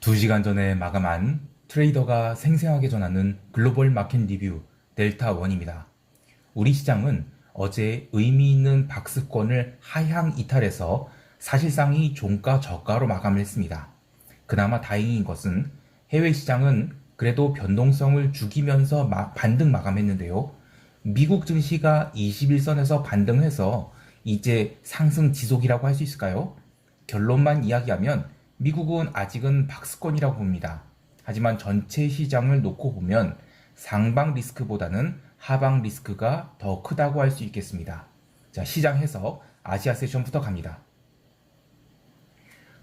2시간 전에 마감한 트레이더가 생생하게 전하는 글로벌 마켓 리뷰 델타1입니다. 우리 시장은 어제 의미 있는 박스권을 하향 이탈해서 사실상이 종가 저가로 마감을 했습니다. 그나마 다행인 것은 해외 시장은 그래도 변동성을 죽이면서 반등 마감했는데요. 미국 증시가 21선에서 반등해서 이제 상승 지속이라고 할 수 있을까요? 결론만 이야기하면 미국은 아직은 박스권이라고 봅니다. 하지만 전체 시장을 놓고 보면 상방 리스크보다는 하방 리스크가 더 크다고 할 수 있겠습니다. 자, 시장 해석 아시아 세션부터 갑니다.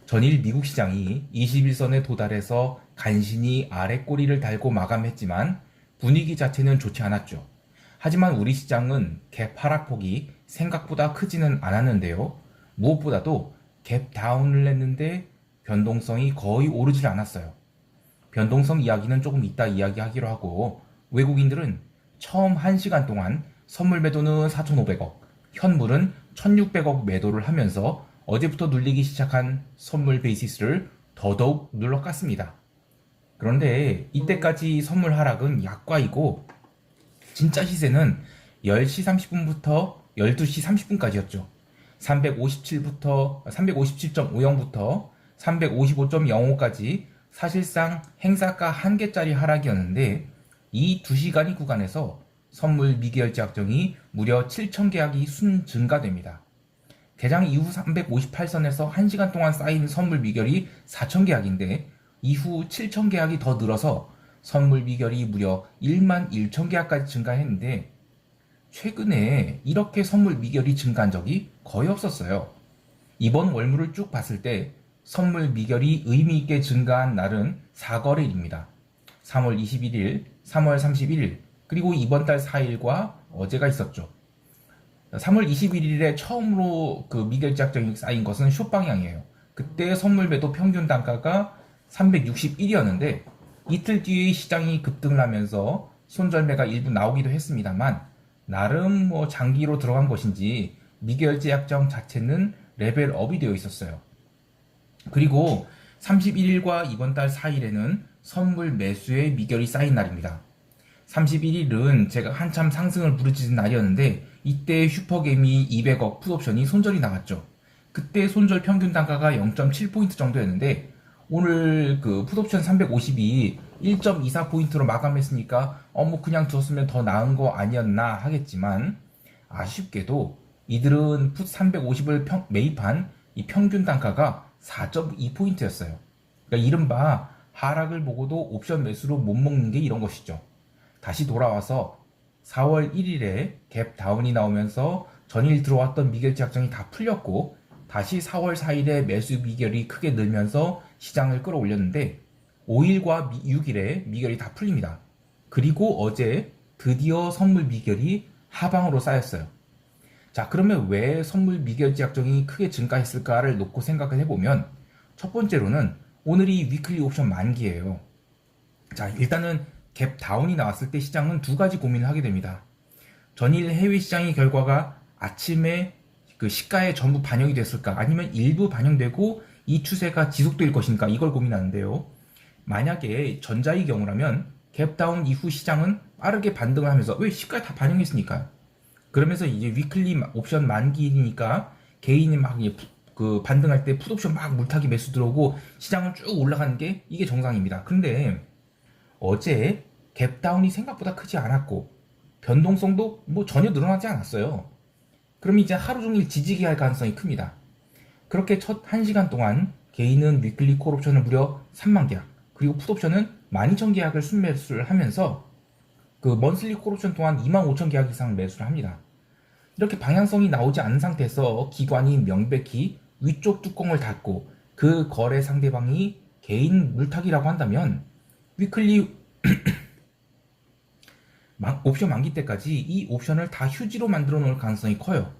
전일 미국 시장이 21선에 도달해서 간신히 아래 꼬리를 달고 마감했지만 분위기 자체는 좋지 않았죠. 하지만 우리 시장은 갭 하락폭이 생각보다 크지는 않았는데요. 무엇보다도 갭 다운을 했는데 변동성이 거의 오르질 않았어요. 변동성 이야기는 조금 이따 이야기하기로 하고, 외국인들은 처음 1시간 동안 선물 매도는 4,500억, 현물은 1,600억 매도를 하면서 어제부터 눌리기 시작한 선물 베이시스를 더더욱 눌러깠습니다. 그런데 이때까지 선물 하락은 약과이고 진짜 시세는 10시 30분부터 12시 30분까지였죠. 357.50부터 355.05까지 사실상 행사가 1개짜리 하락이었는데, 이 2시간이 구간에서 선물 미결제 확정이 무려 7,000계약이 순 증가됩니다. 개장 이후 358선에서 1시간 동안 쌓인 선물 미결이 4,000계약인데 이후 7,000계약이 더 늘어서 선물 미결이 무려 11,000계약까지 증가했는데, 최근에 이렇게 선물 미결이 증가한 적이 거의 없었어요. 이번 월물을 쭉 봤을 때 선물 미결이 의미 있게 증가한 날은 4거래일입니다. 3월 21일, 3월 31일, 그리고 이번 달 4일과 어제가 있었죠. 3월 21일에 처음으로 그 미결제 확정이 쌓인 것은 숏 방향이에요. 그때 선물 매도 평균 단가가 361이었는데 이틀 뒤에 시장이 급등을 하면서 손절매가 일부 나오기도 했습니다만, 나름 장기로 들어간 것인지 미결제 약정 자체는 레벨업이 되어 있었어요. 그리고 31일과 이번 달 4일에는 선물 매수의 미결이 쌓인 날입니다. 31일은 제가 한참 상승을 부르짖은 날이었는데 이때 슈퍼게임이 200억 풋옵션이 손절이 나왔죠. 그때 손절 평균 단가가 0.7포인트 정도였는데 오늘 그 풋옵션 350이 1.24포인트로 마감했으니까 그냥 두었으면 더 나은 거 아니었나 하겠지만, 아쉽게도 이들은 풋 350을 매입한 이 평균 단가가 4.2포인트였어요. 그러니까 이른바 하락을 보고도 옵션 매수로 못 먹는 게 이런 것이죠. 다시 돌아와서 4월 1일에 갭 다운이 나오면서 전일 들어왔던 미결제 확정이 다 풀렸고, 다시 4월 4일에 매수 미결이 크게 늘면서 시장을 끌어올렸는데 5일과 6일에 미결이 다 풀립니다. 그리고 어제 드디어 선물 미결이 하방으로 쌓였어요. 자, 그러면 왜 선물 미결제 약정이 크게 증가했을까를 놓고 생각을 해보면, 첫 번째로는 오늘이 위클리 옵션 만기예요. 자, 일단은 갭 다운이 나왔을 때 시장은 두 가지 고민을 하게 됩니다. 전일 해외 시장의 결과가 아침에 그 시가에 전부 반영이 됐을까, 아니면 일부 반영되고 이 추세가 지속될 것인가, 이걸 고민하는데요. 만약에 전자의 경우라면 갭 다운 이후 시장은 빠르게 반등을 하면서, 왜 시가에 다 반영했으니까요. 그러면서 이제 위클리 옵션 만기니까 개인이 막 그 반등할 때 풋옵션 막 물타기 매수 들어오고 시장은 쭉 올라가는 게 이게 정상입니다. 근데 어제 갭 다운이 생각보다 크지 않았고 변동성도 전혀 늘어나지 않았어요. 그럼 이제 하루 종일 지지기 할 가능성이 큽니다. 그렇게 첫 1시간 동안 개인은 위클리 콜옵션을 무려 3만 계약, 그리고 풋옵션은 12,000계약을 순매수를 하면서 그 먼슬리 콜옵션 또한 25,000계약 이상 매수를 합니다. 이렇게 방향성이 나오지 않은 상태에서 기관이 명백히 위쪽 뚜껑을 닫고 그 거래 상대방이 개인 물타기라고 한다면 위클리 옵션 만기 때까지 이 옵션을 다 휴지로 만들어 놓을 가능성이 커요.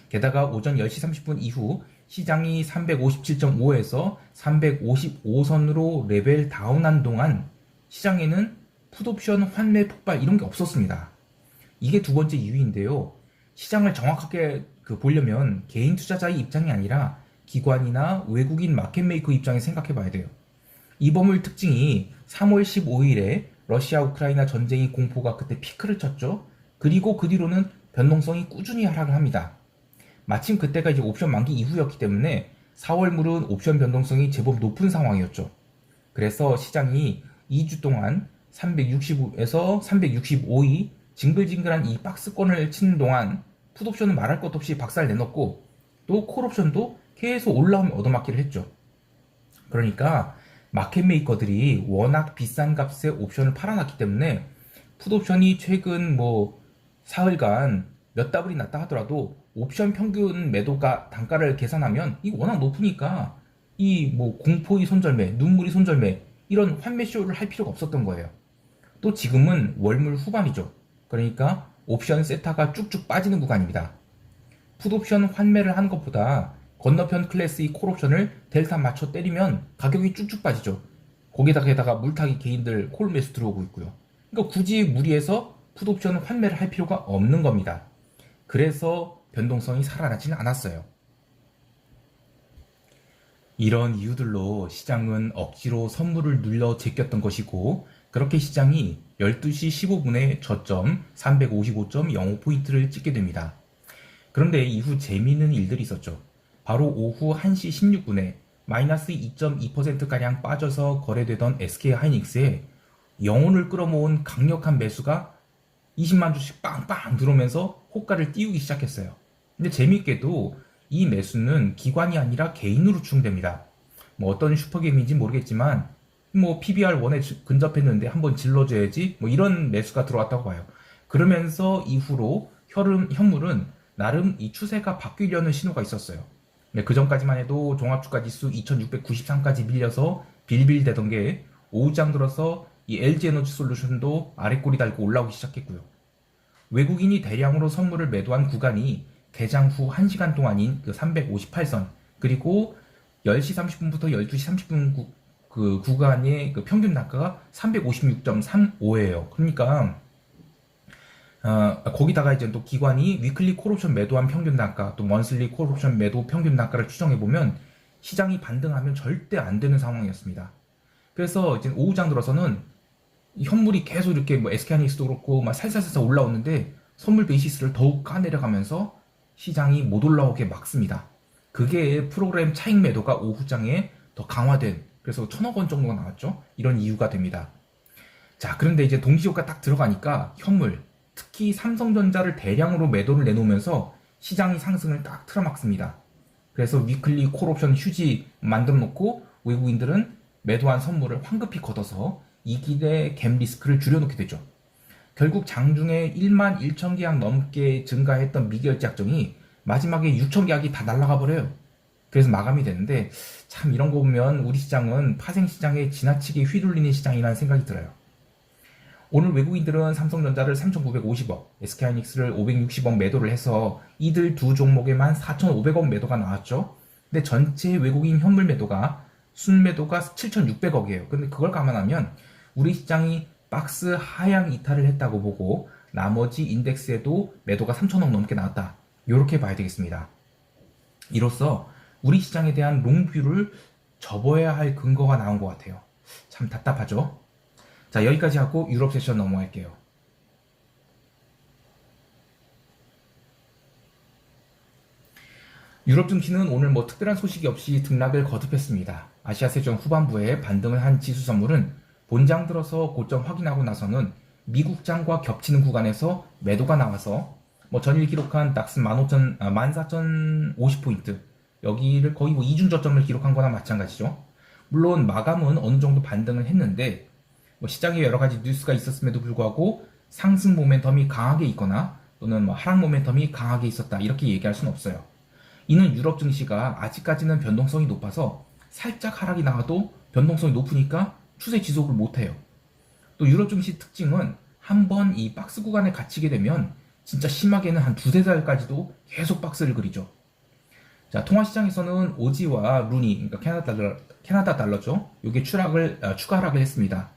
게다가 오전 10시 30분 이후 시장이 357.5에서 355선으로 레벨 다운한 동안 시장에는 풋옵션 환매 폭발 이런 게 없었습니다. 이게 두 번째 이유인데요. 시장을 정확하게 보려면 개인 투자자의 입장이 아니라 기관이나 외국인 마켓메이커 입장에 생각해 봐야 돼요. 이 버물 특징이 3월 15일에 러시아 우크라이나 전쟁이 공포가 그때 피크를 쳤죠. 그리고 그 뒤로는 변동성이 꾸준히 하락을 합니다. 마침 그때가 이제 옵션 만기 이후였기 때문에 4월물은 옵션 변동성이 제법 높은 상황이었죠. 그래서 시장이 2주 동안 365에서 365이 징글징글한 이 박스권을 치는 동안 풋옵션은 말할 것 없이 박살 내놓고 또 콜옵션도 계속 올라오면 얻어맞기를 했죠. 그러니까 마켓메이커들이 워낙 비싼 값에 옵션을 팔아놨기 때문에 풋옵션이 최근 뭐 사흘간 몇 더블이 났다 하더라도 옵션 평균 매도가 단가를 계산하면 이 워낙 높으니까 이 뭐 공포의 손절매, 눈물이 손절매 이런 환매쇼를 할 필요가 없었던 거예요. 또 지금은 월물 후반이죠. 그러니까 옵션 세타가 쭉쭉 빠지는 구간입니다. 풋옵션 환매를 하는 것보다 건너편 클래스의 콜옵션을 델타 맞춰 때리면 가격이 쭉쭉 빠지죠. 거기다가 물타기 개인들 콜 매수 들어오고 있고요. 그러니까 굳이 무리해서 풋옵션 환매를 할 필요가 없는 겁니다. 그래서 변동성이 살아나지는 않았어요. 이런 이유들로 시장은 억지로 선물을 눌러 제꼈던 것이고 그렇게 시장이 12시 15분에 저점 355.05포인트를 찍게 됩니다. 그런데 이후 재미있는 일들이 있었죠. 바로 오후 1시 16분에 마이너스 2.2%가량 빠져서 거래되던 SK하이닉스에 영혼을 끌어모은 강력한 매수가 20만 주씩 빵빵 들어오면서 호가를 띄우기 시작했어요. 근데 재미있게도 이 매수는 기관이 아니라 개인으로 추정됩니다. 뭐 어떤 슈퍼게임인지 모르겠지만 뭐 PBR1에 근접했는데 한번 질러줘야지 뭐 이런 매수가 들어왔다고 봐요. 그러면서 이후로 현물은 나름 이 추세가 바뀌려는 신호가 있었어요. 그 전까지만 해도 종합주가지수 2693까지 밀려서 빌빌대던 게 오후장 들어서 이 LG에너지솔루션도 아래꼬리 달고 올라오기 시작했고요. 외국인이 대량으로 선물을 매도한 구간이 개장 후 1시간 동안인 그 358선 그리고 10시 30분부터 12시 30분 그 구간의 그 평균 단가가 356.35예요. 그러니까 거기다가 이제 또 기관이 위클리 콜옵션 매도한 평균 단가, 또 먼슬리 콜옵션 매도 평균 단가를 추정해 보면 시장이 반등하면 절대 안 되는 상황이었습니다. 그래서 이제 오후장 들어서는 현물이 계속 이렇게 뭐 SK하이닉스도 그렇고 막 살살살살 올라오는데 선물 베이시스를 더욱 까내려가면서 시장이 못 올라오게 막습니다. 그게 프로그램 차익 매도가 오후장에 더 강화된 그래서 1,000억 원 정도가 나왔죠. 이런 이유가 됩니다. 자, 그런데 이제 동시효과 딱 들어가니까 현물 특히 삼성전자를 대량으로 매도를 내놓으면서 시장이 상승을 딱 틀어막습니다. 그래서 위클리 콜옵션 휴지 만들어 놓고 외국인들은 매도한 선물을 황급히 걷어서 이 길의 갭 리스크를 줄여놓게 되죠. 결국 장중에 1만 1천 계약 넘게 증가했던 미결제 약정이 마지막에 6천 계약이 다 날아가 버려요. 그래서 마감이 되는데 참 이런 거 보면 우리 시장은 파생 시장에 지나치게 휘둘리는 시장이라는 생각이 들어요. 오늘 외국인들은 삼성전자를 3,950억, SK하이닉스를 560억 매도를 해서 이들 두 종목에만 4,500억 매도가 나왔죠. 근데 전체 외국인 현물 매도가 순매도가 7,600억이에요. 근데 그걸 감안하면 우리 시장이 박스 하향 이탈을 했다고 보고 나머지 인덱스에도 매도가 3,000억 넘게 나왔다. 이렇게 봐야 되겠습니다. 이로써 우리 시장에 대한 롱뷰를 접어야 할 근거가 나온 것 같아요. 참 답답하죠? 자, 여기까지 하고 유럽 세션 넘어갈게요. 유럽 증시는 오늘 뭐 특별한 소식이 없이 등락을 거듭했습니다. 아시아 세션 후반부에 반등을 한 지수 선물은 본장 들어서 고점 확인하고 나서는 미국장과 겹치는 구간에서 매도가 나와서 뭐 전일 기록한 닥스 14,050포인트 여기를 거의 뭐 이중 저점을 기록한 거나 마찬가지죠. 물론 마감은 어느 정도 반등을 했는데 뭐 시장에 여러 가지 뉴스가 있었음에도 불구하고 상승 모멘텀이 강하게 있거나 또는 뭐 하락 모멘텀이 강하게 있었다 이렇게 얘기할 수는 없어요. 이는 유럽 증시가 아직까지는 변동성이 높아서 살짝 하락이 나와도 변동성이 높으니까 추세 지속을 못해요. 또 유럽 증시 특징은 한번 이 박스 구간에 갇히게 되면 진짜 심하게는 한 두세 달까지도 계속 박스를 그리죠. 자, 통화시장에서는 오지와 루니, 그러니까 캐나다 달러죠. 이게 추가 하락을 했습니다.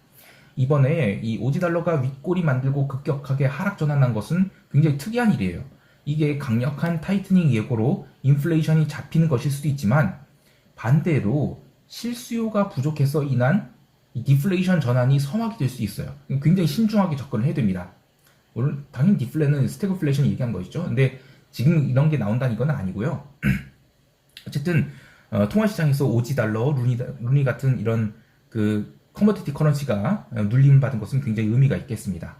이번에 이 오지 달러가 윗꼬리 만들고 급격하게 하락 전환한 것은 굉장히 특이한 일이에요. 이게 강력한 타이트닝 예고로 인플레이션이 잡히는 것일 수도 있지만 반대로 실수요가 부족해서 인한 이 디플레이션 전환이 서막이 될 수 있어요. 굉장히 신중하게 접근을 해야 됩니다. 물론 당연히 디플레는 스태그플레이션 얘기한 것이죠. 근데 지금 이런 게 나온다는 건 아니고요. 어쨌든 통화시장에서 오지 달러, 루니 같은 이런 그 커머디티 커런시가 눌림 받은 것은 굉장히 의미가 있겠습니다.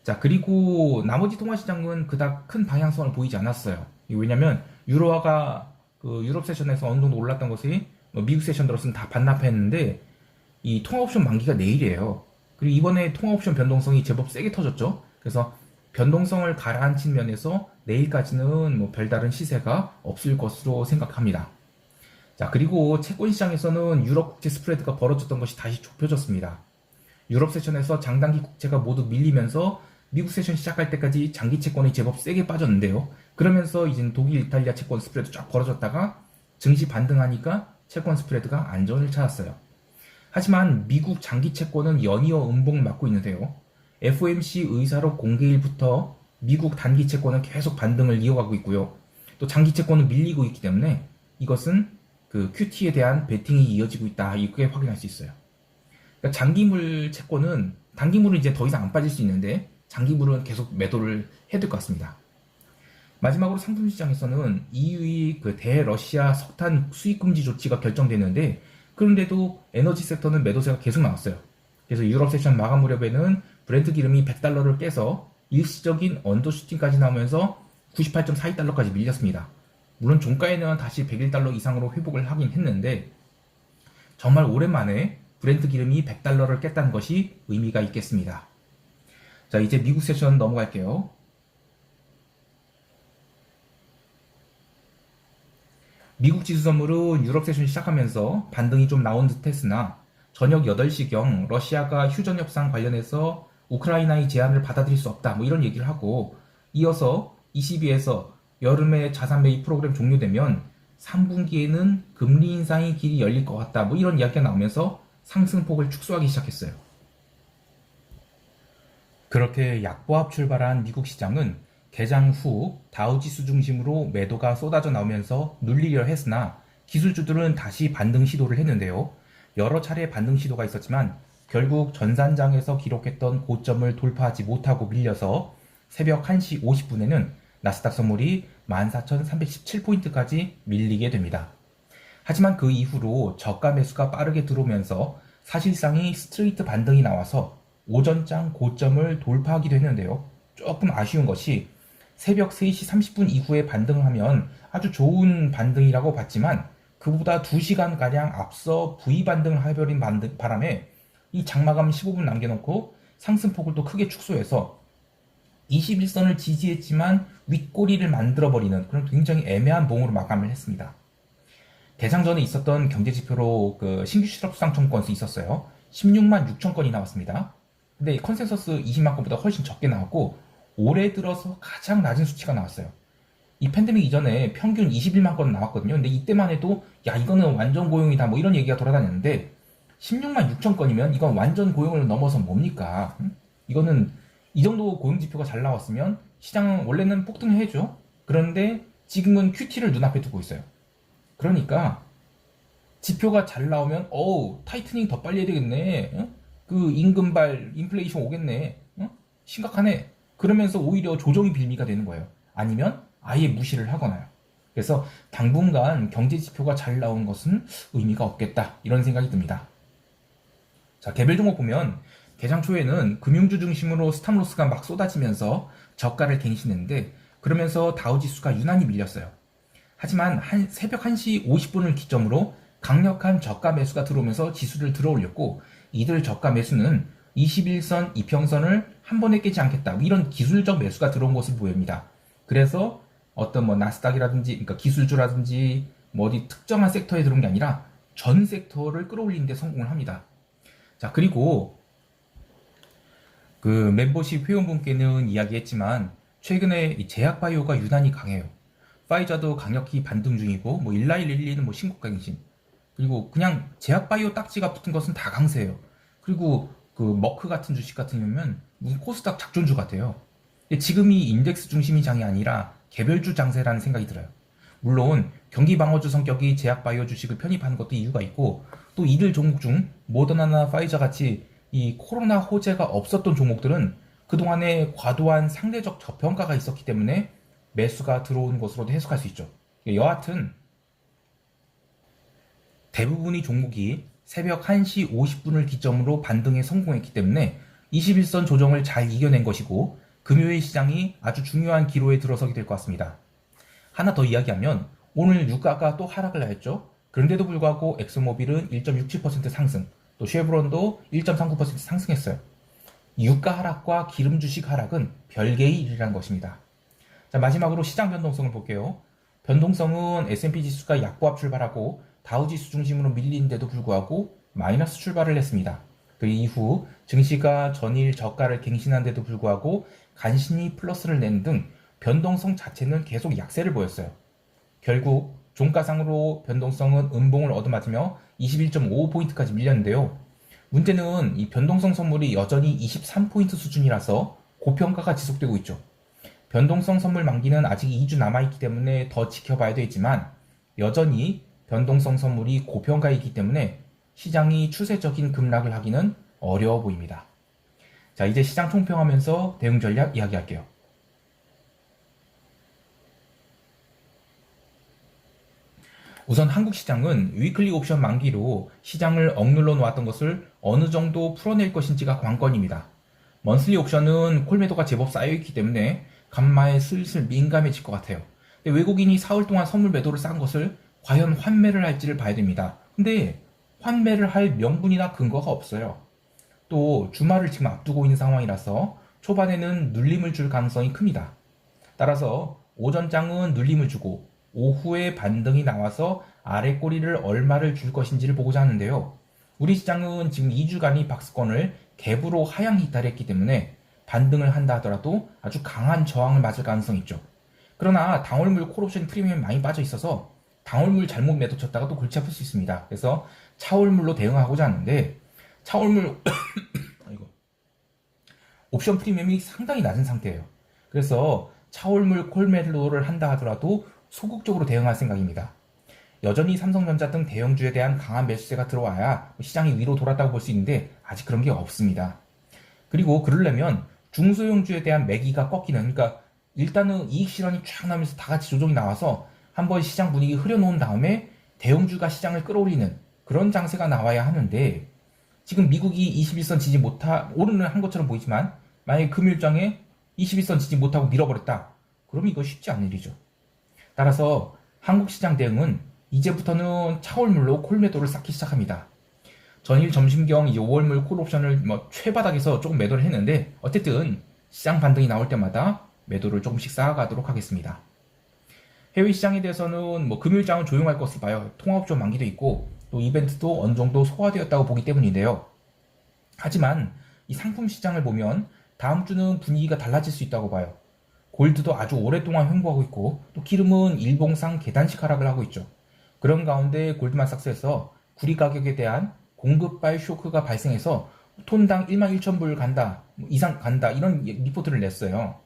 자, 그리고 나머지 통화시장은 그닥 큰 방향성을 보이지 않았어요. 왜냐면 유로화가 그 유럽 세션에서 어느 정도 올랐던 것이 미국 세션 들어서는 다 반납했는데 이 통화옵션 만기가 내일이에요. 그리고 이번에 통화옵션 변동성이 제법 세게 터졌죠. 그래서 변동성을 가라앉힌 면에서 내일까지는 뭐 별다른 시세가 없을 것으로 생각합니다. 자, 그리고 채권 시장에서는 유럽 국채 스프레드가 벌어졌던 것이 다시 좁혀졌습니다. 유럽 세션에서 장단기 국채가 모두 밀리면서 미국 세션 시작할 때까지 장기 채권이 제법 세게 빠졌는데요. 그러면서 이제 독일, 이탈리아 채권 스프레드 쫙 벌어졌다가 증시 반등하니까 채권 스프레드가 안정을 찾았어요. 하지만 미국 장기 채권은 연이어 음봉을 맞고 있는데요. FOMC 의사록 공개일부터 미국 단기 채권은 계속 반등을 이어가고 있고요. 또 장기 채권은 밀리고 있기 때문에 이것은 그 QT에 대한 베팅이 이어지고 있다. 이렇게 확인할 수 있어요. 그러니까 장기물 채권은 단기물은 이제 더 이상 안 빠질 수 있는데 장기물은 계속 매도를 해야 될 것 같습니다. 마지막으로 상품 시장에서는 EU의 그 대러시아 석탄 수입 금지 조치가 결정됐는데 그런데도 에너지 섹터는 매도세가 계속 나왔어요. 그래서 유럽 세션 마감 무렵에는 브렌트 기름이 100달러를 깨서 일시적인 언더슈팅까지 나오면서 98.42달러까지 밀렸습니다. 물론 종가에는 다시 101달러 이상으로 회복을 하긴 했는데 정말 오랜만에 브렌트 기름이 100달러를 깼다는 것이 의미가 있겠습니다. 자, 이제 미국 세션 넘어갈게요. 미국 지수 선물은 유럽 세션 시작하면서 반등이 좀 나온 듯 했으나 저녁 8시경 러시아가 휴전 협상 관련해서 우크라이나의 제안을 받아들일 수 없다 뭐 이런 얘기를 하고 이어서 ECB에서 여름에 자산 매입 프로그램 종료되면 3분기에는 금리 인상의 길이 열릴 것 같다 뭐 이런 이야기가 나오면서 상승폭을 축소하기 시작했어요. 그렇게 약보합 출발한 미국 시장은 개장 후 다우지수 중심으로 매도가 쏟아져 나오면서 눌리려 했으나 기술주들은 다시 반등 시도를 했는데요. 여러 차례 반등 시도가 있었지만 결국 전산장에서 기록했던 고점을 돌파하지 못하고 밀려서 새벽 1시 50분에는 나스닥 선물이 14,317포인트까지 밀리게 됩니다. 하지만 그 이후로 저가 매수가 빠르게 들어오면서 사실상의 스트레이트 반등이 나와서 오전장 고점을 돌파하기도 했는데요. 조금 아쉬운 것이 새벽 3시 30분 이후에 반등을 하면 아주 좋은 반등이라고 봤지만 그보다 2시간가량 앞서 V 반등을 해버린 바람에 이 장마감 15분 남겨놓고 상승폭을 또 크게 축소해서 21선을 지지했지만 윗꼬리를 만들어버리는 그런 굉장히 애매한 봉으로 마감을 했습니다. 개장 전에 있었던 경제지표로 그 신규 실업 수당 청구건수 있었어요. 16만 6천 건이 나왔습니다. 근데 컨센서스 20만 건보다 훨씬 적게 나왔고 올해 들어서 가장 낮은 수치가 나왔어요. 이 팬데믹 이전에 평균 21만 건 나왔거든요. 근데 이때만 해도 야 이거는 완전 고용이다 뭐 이런 얘기가 돌아다녔는데 16만 6천 건이면 이건 완전 고용을 넘어서 뭡니까? 이거는 이 정도 고용 지표가 잘 나왔으면 시장은 원래는 폭등해야죠. 그런데 지금은 QT를 눈앞에 두고 있어요. 그러니까 지표가 잘 나오면 타이트닝 더 빨리 해야 되겠네. 그 임금발 인플레이션 오겠네. 심각하네. 그러면서 오히려 조정이 빌미가 되는 거예요. 아니면 아예 무시를 하거나요. 그래서 당분간 경제 지표가 잘 나온 것은 의미가 없겠다 이런 생각이 듭니다. 자, 개별 종목 보면 개장 초에는 금융주 중심으로 스탑로스가 막 쏟아지면서 저가를 갱신했는데 그러면서 다우지수가 유난히 밀렸어요. 하지만 새벽 1시 50분을 기점으로 강력한 저가 매수가 들어오면서 지수를 들어올렸고 이들 저가 매수는 21선, 이평선을 한 번에 깨지 않겠다 이런 기술적 매수가 들어온 것을 보입니다. 그래서 어떤 뭐 나스닥이라든지 그러니까 기술주라든지 뭐 어디 특정한 섹터에 들어온 게 아니라 전 섹터를 끌어올리는 데 성공을 합니다. 자, 그리고 그 멤버십 회원분께는 이야기했지만 최근에 이 제약바이오가 유난히 강해요. 파이자도 강력히 반등 중이고 뭐 1112는 뭐 신고가 갱신. 그리고 그냥 제약바이오 딱지가 붙은 것은 다 강세예요. 그리고 그 머크 같은 주식 같은 경우는 무슨 코스닥 작존주 같아요. 근데 지금이 인덱스 중심이 장이 아니라 개별주 장세라는 생각이 들어요. 물론 경기 방어주 성격이 제약바이오 주식을 편입하는 것도 이유가 있고 또 이들 종목 중 모더나나 파이자 같이 이 코로나 호재가 없었던 종목들은 그동안에 과도한 상대적 저평가가 있었기 때문에 매수가 들어온 것으로도 해석할 수 있죠. 여하튼 대부분의 종목이 새벽 1시 50분을 기점으로 반등에 성공했기 때문에 21선 조정을 잘 이겨낸 것이고 금요일 시장이 아주 중요한 기로에 들어서게 될 것 같습니다. 하나 더 이야기하면 오늘 유가가 또 하락을 하였죠. 그런데도 불구하고 엑소모빌은 1.67% 상승, 또 쉐브론도 1.39% 상승했어요. 유가 하락과 기름 주식 하락은 별개의 일이라는 것입니다. 자, 마지막으로 시장 변동성을 볼게요. 변동성은 S&P 지수가 약보합 출발하고 다우지수 중심으로 밀리는데도 불구하고 마이너스 출발을 했습니다. 그 이후 증시가 전일 저가를 갱신한 데도 불구하고 간신히 플러스를 낸 등 변동성 자체는 계속 약세를 보였어요. 결국 종가상으로 변동성은 음봉을 얻어맞으며 21.55포인트까지 밀렸는데요. 문제는 이 변동성 선물이 여전히 23포인트 수준이라서 고평가가 지속되고 있죠. 변동성 선물 만기는 아직 2주 남아있기 때문에 더 지켜봐야 되지만 여전히 변동성 선물이 고평가이기 때문에 시장이 추세적인 급락을 하기는 어려워 보입니다. 자, 이제 시장 총평하면서 대응 전략 이야기할게요. 우선 한국 시장은 위클리 옵션 만기로 시장을 억눌러 놓았던 것을 어느 정도 풀어낼 것인지가 관건입니다. 먼슬리 옵션은 콜매도가 제법 쌓여있기 때문에 간마에 슬슬 민감해질 것 같아요. 근데 외국인이 4월 동안 선물 매도를 싼 것을 과연 환매를 할지를 봐야 됩니다. 근데 환매를 할 명분이나 근거가 없어요. 또 주말을 지금 앞두고 있는 상황이라서 초반에는 눌림을 줄 가능성이 큽니다. 따라서 오전장은 눌림을 주고 오후에 반등이 나와서 아래 꼬리를 얼마를 줄 것인지를 보고자 하는데요. 우리 시장은 지금 2주간이 박스권을 갭으로 하향 이탈했기 때문에 반등을 한다 하더라도 아주 강한 저항을 맞을 가능성이 있죠. 그러나 당월물 콜옵션 프리미엄이 많이 빠져 있어서 당월물 잘못 매도 쳤다가 또 골치 아플 수 있습니다. 그래서 차월물로 대응하고자 하는데 차월물 옵션 프리미엄이 상당히 낮은 상태예요. 그래서 차월물 콜 매도를 한다 하더라도 소극적으로 대응할 생각입니다. 여전히 삼성전자 등 대형주에 대한 강한 매수세가 들어와야 시장이 위로 돌았다고 볼 수 있는데 아직 그런 게 없습니다. 그리고 그러려면 중소형주에 대한 매기가 꺾이는, 그러니까 일단은 이익 실현이 쫙 나면서 다 같이 조정이 나와서 한번 시장 분위기 흐려놓은 다음에 대형주가 시장을 끌어올리는 그런 장세가 나와야 하는데 지금 미국이 21선 지지 오르는 한 것처럼 보이지만 만약에 금일장에 21선 지지 못하고 밀어버렸다. 그럼 이거 쉽지 않은 일이죠. 따라서 한국 시장 대응은 이제부터는 차월물로 콜매도를 쌓기 시작합니다. 전일 점심경 이제 5월물 콜옵션을 최바닥에서 조금 매도를 했는데 어쨌든 시장 반등이 나올 때마다 매도를 조금씩 쌓아가도록 하겠습니다. 해외 시장에 대해서는 금요일장은 조용할 것으로 봐요. 통화옵션 만기도 있고 또 이벤트도 어느 정도 소화되었다고 보기 때문인데요. 하지만 이 상품 시장을 보면 다음 주는 분위기가 달라질 수 있다고 봐요. 골드도 아주 오랫동안 횡보하고 있고 또 기름은 일봉상 계단식 하락을 하고 있죠. 그런 가운데 골드만삭스에서 구리 가격에 대한 공급발 쇼크가 발생해서 톤당 11,000불 간다, 이상 간다 이런 리포트를 냈어요.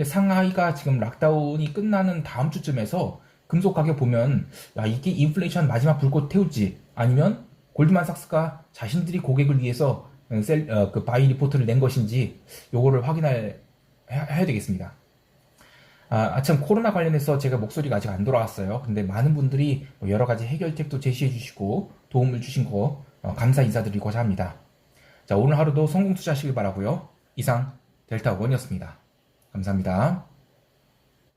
상하이가 지금 락다운이 끝나는 다음 주쯤에서 금속 가격 보면 이게 인플레이션 마지막 불꽃 태울지 아니면 골드만삭스가 자신들이 고객을 위해서 그 바이 리포트를 낸 것인지 요거를 해야 되겠습니다. 참 코로나 관련해서 제가 목소리가 아직 안 돌아왔어요. 근데 많은 분들이 여러 가지 해결책도 제시해 주시고 도움을 주신 거 감사 인사드리고자 합니다. 자, 오늘 하루도 성공 투자하시길 바라고요. 이상 델타원이었습니다. 감사합니다.